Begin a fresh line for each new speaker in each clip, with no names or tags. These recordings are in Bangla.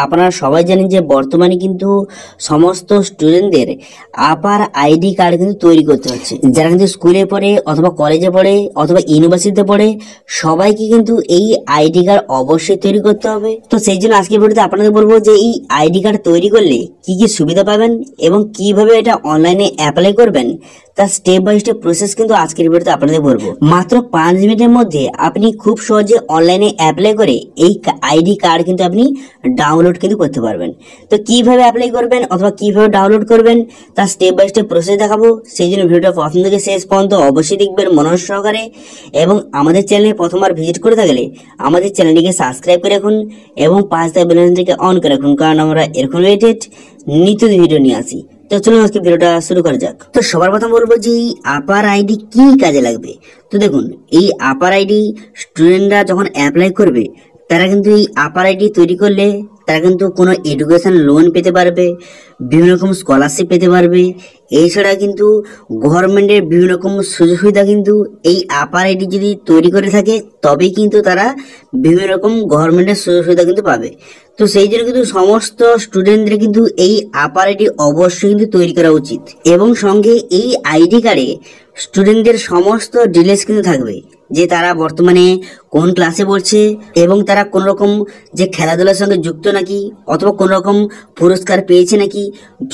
আপনারা সবাই জানেন যে বর্তমানে কিন্তু সমস্ত স্টুডেন্টদের আপার আইডি কার্ড কিন্তু তৈরি করতে হচ্ছে। যারা কিন্তু স্কুলে পড়ে অথবা কলেজে পড়ে অথবা ইউনিভার্সিটিতে পড়ে সবাইকে কিন্তু এই আইডি কার্ড অবশ্যই তৈরি করতে হবে। তো সেই জন্য আজকের ভিডিওতে আপনাদের বলবো যে এই আইডি কার্ড তৈরি করলে কি কি সুবিধা পাবেন এবং কিভাবে এটা অনলাইনে অ্যাপ্লাই করবেন তার স্টেপ বাই স্টেপ প্রসেস কিন্তু আজকের ভিডিওতে আপনাদের বলবো। মাত্র 5 মিনিটের মধ্যে আপনি খুব সহজে অনলাইনে অ্যাপ্লাই করে এই আইডি কার্ড কিন্তু আপনি ডাউনলোড কিন্তু করতে পারবেন। তো কিভাবে অ্যাপ্লাই করবেন অথবা কিভাবে ডাউনলোড করবেন তার স্টেপ বাই স্টেপ প্রসেস দেখাবো। সেই জন্য ভিডিওটা প্রথম থেকে শেষ পর্যন্ত অবশ্যই দেখবেন মনোযোগ সহকারে, এবং আমাদের চ্যানেলে প্রথমবার ভিজিট করে থাকলে আমাদের চ্যানেলটিকে সাবস্ক্রাইব করে রাখুন এবং পাঁচ থাকা বেল আইকনটিকে অন করে রাখুন, কারণ আমরা এরকম রিলেটেড নিত্য ভিডিও নিয়ে আসি। তো চলুন আজকে ভিডিওটা শুরু করা যাক। তো সবার প্রথম বলবো যে এই আপার আইডি কি কাজে লাগবে। তো দেখুন, এই আপার আইডি স্টুডেন্টরা যখন অ্যাপ্লাই করবে তারা কিন্তু এই আপার আইডি তৈরি করলে তারা কিন্তু কোনো এডুকেশন লোন পেতে পারবে, বিভিন্ন রকম স্কলারশিপ পেতে পারবে। এছাড়া কিন্তু গভর্নমেন্টের বিভিন্ন রকম সুযোগ সুবিধা কিন্তু এই আপার আইডি যদি তৈরি করে থাকে তবেই কিন্তু তারা বিভিন্ন রকম গভর্নমেন্টের সুযোগ সুবিধা কিন্তু পাবে। তো সেই জন্য কিন্তু সমস্ত স্টুডেন্টদের কিন্তু এই আপার আইডি অবশ্যই কিন্তু তৈরি করা উচিত, এবং সঙ্গে এই আইডি কার্ডে স্টুডেন্টদের সমস্ত ডিটেইলস কিন্তু থাকবে, যে তারা বর্তমানে কোন ক্লাসে পড়ছে এবং তারা কোন রকম যে খেলাধুলার সঙ্গে যুক্ত নাকি অথবা কোন রকম পুরস্কার পেয়েছে নাকি,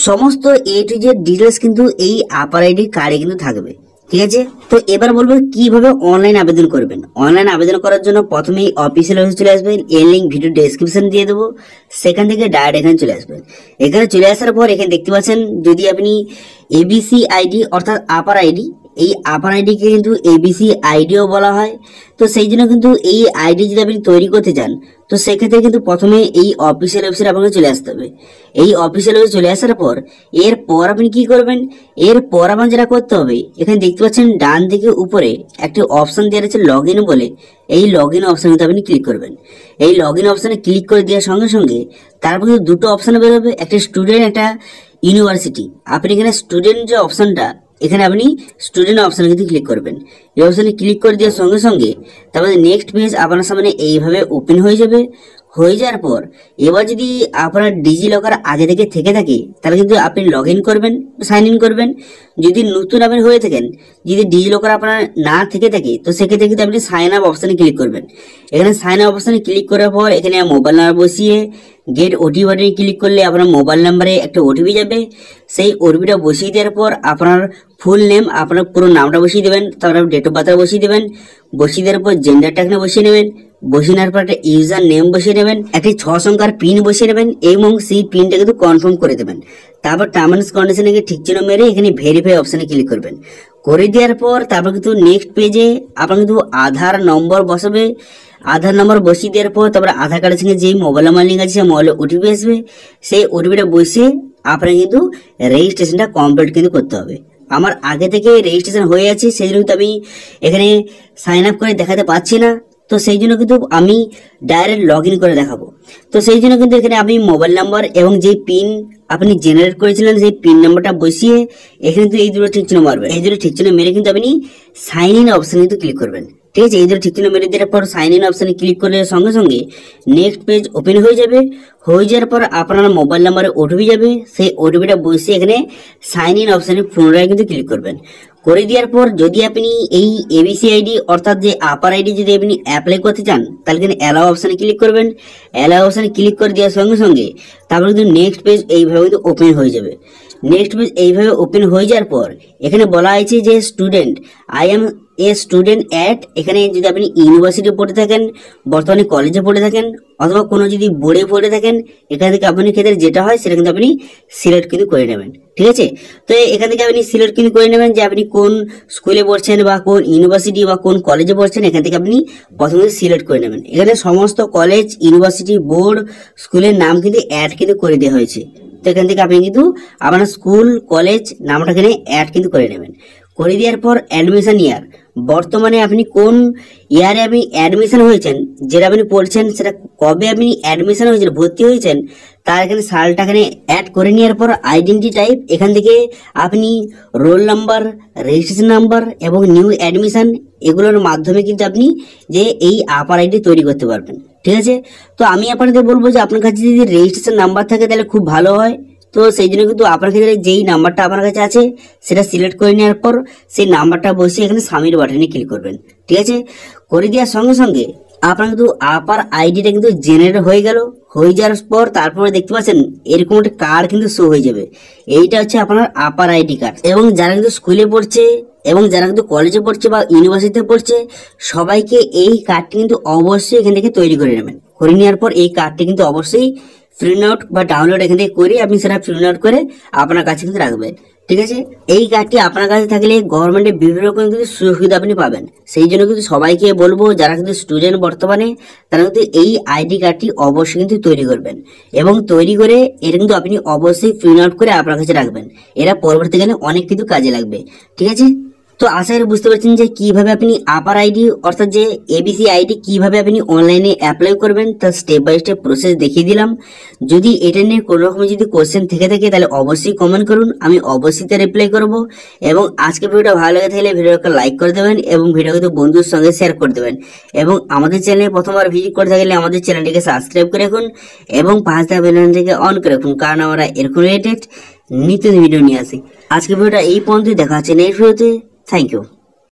সমস্ত এ টু জেড ডিটেইলস কিন্তু এই আপার আইডি কার্ডে কিন্তু থাকবে। ঠিক আছে, তো এবার বলবো কিভাবে অনলাইন আবেদন করবেন। অনলাইন আবেদন করার জন্য প্রথমেই অফিসিয়াল ওয়েবসাইটে চলে আসবেন, এর লিঙ্ক ভিডিও ডেসক্রিপশন দিয়ে দেবো, সেখান থেকে ডাইরেক্ট এখানে চলে আসবেন। এখানে চলে আসার পর এখানে দেখতে পাচ্ছেন যদি আপনি এবিসি আইডি অর্থাৎ আপার আইডি, এই আপার আইডিকে কিন্তু এবিসি আইডিও বলা হয়। তো সেই জন্য কিন্তু এই আইডি যদি আপনি তৈরি করতে চান তো সেক্ষেত্রে কিন্তু প্রথমে এই অফিসিয়াল ওয়েবসাইটে আপনাকে চলে আসতে হবে। এই অফিসিয়াল ওয়েবসাইটে চলে আসার পর এরপর আপনি কি করবেন, এরপর আপনার যেটা করতে হবে, এখানে দেখতে পাচ্ছেন ডান দিকে উপরে একটি অপশন দেওয়া আছে লগ ইন বলে, এই লগ ইন অপশনে আপনি ক্লিক করবেন। এই লগ ইন অপশনে ক্লিক করে দেওয়ার সঙ্গে সঙ্গে তারপর কিন্তু দুটো অপশন বেরোবে, একটা স্টুডেন্ট একটা ইউনিভার্সিটি। আপনি এখানে স্টুডেন্ট যে অপশনটা, এখানে আপনি স্টুডেন্ট অপশনে কিন্তু ক্লিক করবেন। এই অপশনে ক্লিক করে দেওয়ার সঙ্গে সঙ্গে তারপরে নেক্সট পেজ আপনার সামনে এইভাবে ওপেন হয়ে যাবে। হয়ে যাওয়ার পর এবার যদি আপনার ডিজি লকার আগে থেকে থাকে তাহলে কিন্তু আপনি লগ ইন করবেন, সাইন ইন করবেন। যদি নতুন আপনি হয়ে থাকেন, যদি ডিজি লকার আপনার না থেকে থাকে তো সেক্ষেত্রে কিন্তু আপনি সাইন আপ অপশনে ক্লিক করবেন। এখানে সাইন আপ অপশনে ক্লিক করার পর এখানে মোবাইল নাম্বার বসিয়ে গেট ওটিপি বাটনে ক্লিক করলে আপনার মোবাইল নাম্বারে একটা ওটিপি যাবে। সেই ওটিপিটা বসিয়ে দেওয়ার পর আপনার ফুল নেম, আপনার পুরো নামটা বসিয়ে দেবেন, তারপর ডেট অফ বার্থ বসিয়ে দেবেন। বসিয়ে দেওয়ার পর জেন্ডারটা এখানে বসিয়ে নেবেন। বসিয়ে নেওয়ার পর একটা ইউজার নেম বসিয়ে নেবেন, একটি 6 সংখ্যার পিন বসিয়ে নেবেন এবং সেই পিনটা কিন্তু কনফার্ম করে দেবেন। তারপর টার্মস কন্ডিশনে ঠিক চিহ্ন মেরে এখানে ভেরিফাই অপশনে ক্লিক করবেন। করে দেওয়ার পর তারপর কিন্তু নেক্সট পেজে আপনার কিন্তু আধার নম্বর বসাবে। আধার নম্বর বসিয়ে দেওয়ার পর তারপর আধার কার্ডের সঙ্গে যেই মোবাইল নাম্বার লিঙ্ক আছে সেই মোবাইলে ওটিপি আসবে। সেই ওটিপিটা বসিয়ে আপনার কিন্তু রেজিস্ট্রেশনটা কমপ্লিট কিন্তু করতে হবে। আমার আগে থেকে রেজিস্ট্রেশন হয়ে আছে, সেই জন্য আমি এখানে সাইন আপ করে দেখাতে পাচ্ছি না। তো সেই জন্য কিন্তু আমি ডাইরেক্ট লগ ইন করে দেখাবো। তো সেই জন্য কিন্তু এখানে আপনি মোবাইল নাম্বার এবং যে পিন আপনি জেনারেট করেছিলেন সেই পিন নাম্বারটা বসিয়ে এখানে কিন্তু এই দুটো ঠিক চিহ্ন মারবেন। এই দুটো ঠিক চিহ্ন মেরে কিন্তু আপনি সাইন ইন অপশনে কিন্তু ক্লিক করবেন। ঠিক আছে, এই দুটো ঠিক চিহ্ন মেরে দেওয়ার পর সাইন ইন অপশনে ক্লিক করলে সঙ্গে সঙ্গে নেক্সট পেজ ওপেন হয়ে যাবে। হয়ে যাওয়ার পর আপনার মোবাইল নাম্বারে ওটিপি যাবে, সেই ওটিপিটা বসিয়ে এখানে সাইন ইন অপশনে পুনরায় কিন্তু ক্লিক করবেন। করে দেওয়ার পর যদি আপনি এই এবিসি আইডি অর্থাৎ যে আপার আইডি যদি আপনি অ্যাপ্লাই করতে চান তাহলে কিন্তু অ্যালাউ অপশনে ক্লিক করবেন। অ্যালাউ অপশনে ক্লিক করে দেওয়ার সঙ্গে সঙ্গে তারপরে কিন্তু নেক্সট পেজ এইভাবে কিন্তু ওপেন হয়ে যাবে। নেক্সট পেজ এইভাবে ওপেন হয়ে যাওয়ার পর এখানে বলা হয়েছে যে student, I M a student at, এখানে যদি আপনি ইউনিভার্সিটি পড়ে থাকেন, বর্তমানে কলেজে পড়ে থাকেন অথবা কোনো যদি বোর্ডে পড়ে থাকেন, এখান থেকে আপনার ক্ষেত্রে যেটা হয় সেটা কিন্তু আপনি সিলেক্ট কিন্তু করে নেবেন। ঠিক আছে, তো এখান থেকে আপনি সিলেক্ট কিন্তু করে নেবেন যে আপনি কোন স্কুলে পড়ছেন বা কোন ইউনিভার্সিটি বা কোন কলেজে পড়ছেন, এখান থেকে আপনি প্রথমে সিলেক্ট করে নেবেন। এখানে সমস্ত কলেজ, ইউনিভার্সিটি, বোর্ড, স্কুলের নাম কিন্তু অ্যাড কিন্তু করে দেওয়া হয়েছে। তো এখান থেকে আপনি কিন্তু আপনার স্কুল, কলেজ নামটা এখানে অ্যাড কিন্তু করে নেবেন। করে দেওয়ার পর অ্যাডমিশন ইয়ার, বর্তমানে আপনি কোন ইয়ারে আপনি অ্যাডমিশন হয়েছেন, যেটা আপনি পড়ছেন সেটা কবে আপনি অ্যাডমিশন হয়েছেন, ভর্তি হয়েছেন, তার এখানে সালটা এখানে অ্যাড করে নেওয়ার পর আইডেন্টি টাইপ, এখান থেকে আপনি রোল নাম্বার, রেজিস্ট্রেশন নাম্বার এবং নিউ অ্যাডমিশন এগুলোর মাধ্যমে কিন্তু আপনি যে এই আপার আইডি তৈরি করতে পারবেন। ঠিক আছে। তো আমি আপনাদের বলবো যে আপনার কাছে যদি রেজিস্ট্রেশন নাম্বার থাকে তাহলে খুব ভালো হয়। তো সেই জন্য কিন্তু আপনার ক্ষেত্রে যেই নাম্বারটা আপনার কাছে আছে সেটা সিলেক্ট করে নেওয়ার পর সেই নাম্বারটা বসিয়ে এখানে সাবমিট বাটনে ক্লিক করবেন। ঠিক আছে, করে দেওয়ার সঙ্গে সঙ্গে আপনার কিন্তু আপার আইডিটা কিন্তু জেনারেট হয়ে গেল। হয়ে যাওয়ার পর তারপরে দেখতে পাচ্ছেন এরকম একটা কার্ড কিন্তু শো হয়ে যাবে। এইটা হচ্ছে আপনার আপার আইডি কার্ড। এবং যারা কিন্তু স্কুলে পড়ছে এবং যারা কিন্তু কলেজে পড়ছে বা ইউনিভার্সিটিতে পড়ছে সবাইকে এই কার্ডটি কিন্তু অবশ্যই এখান থেকে তৈরি করে নেবেন। করে নেওয়ার পর এই কার্ডটি কিন্তু অবশ্যই প্রিন্ট আউট বা ডাউনলোড এখান থেকে করে আপনি সেটা প্রিন্ট আউট করে আপনার কাছে কিন্তু রাখবেন। ঠিক আছে, এই কার্ডটি আপনার কাছে থাকলে গভর্নমেন্টের বিভিন্ন রকম কিন্তু সুযোগ সুবিধা আপনি পাবেন। সেই জন্য কিন্তু সবাইকে বলবো যারা কিন্তু স্টুডেন্ট বর্তমানে তারা কিন্তু এই আইডি কার্ডটি অবশ্যই কিন্তু তৈরি করবেন এবং তৈরি করে এটা কিন্তু আপনি অবশ্যই প্রিন্ট আউট করে আপনার কাছে রাখবেন। এরা পরবর্তীকালে অনেক কিন্তু কাজে লাগবে। ঠিক আছে, তো আশা করি বুঝতে পারছেন যে কিভাবে আপনি আপার আইডি অর্থাৎ যে এবিসি আইডি কিভাবে আপনি অনলাইনে অ্যাপ্লাই করবেন তার স্টেপ বাই স্টেপ প্রসেস দেখিয়ে দিলাম। যদি এটা নিয়ে কোনো রকম যদি কোশ্চেন থেকে থাকে তাহলে অবশ্যই কমেন্ট করুন, আমি অবশ্যই তার রিপ্লাই করব। এবং আজকের ভিডিওটা ভালো লেগে থাকলে ভিডিওটা লাইক করে দেবেন এবং ভিডিওকে বন্ধুর সঙ্গে শেয়ার করে দেবেন। এবং আমাদের চ্যানেলে প্রথমবার ভিজিট করে থাকলে আমাদের চ্যানেলটিকে সাবস্ক্রাইব করে রাখুন এবং পাশে থাকা বেল আইকনটিকে অন করে রাখুন, কারণ আমরা এরকম রিলেটেড নিত্য ভিডিও নিয়ে আসি। আজকের ভিডিওটা এই পর্যন্তই, দেখা হচ্ছে নেক্সট ভিডিওতে। Thank you.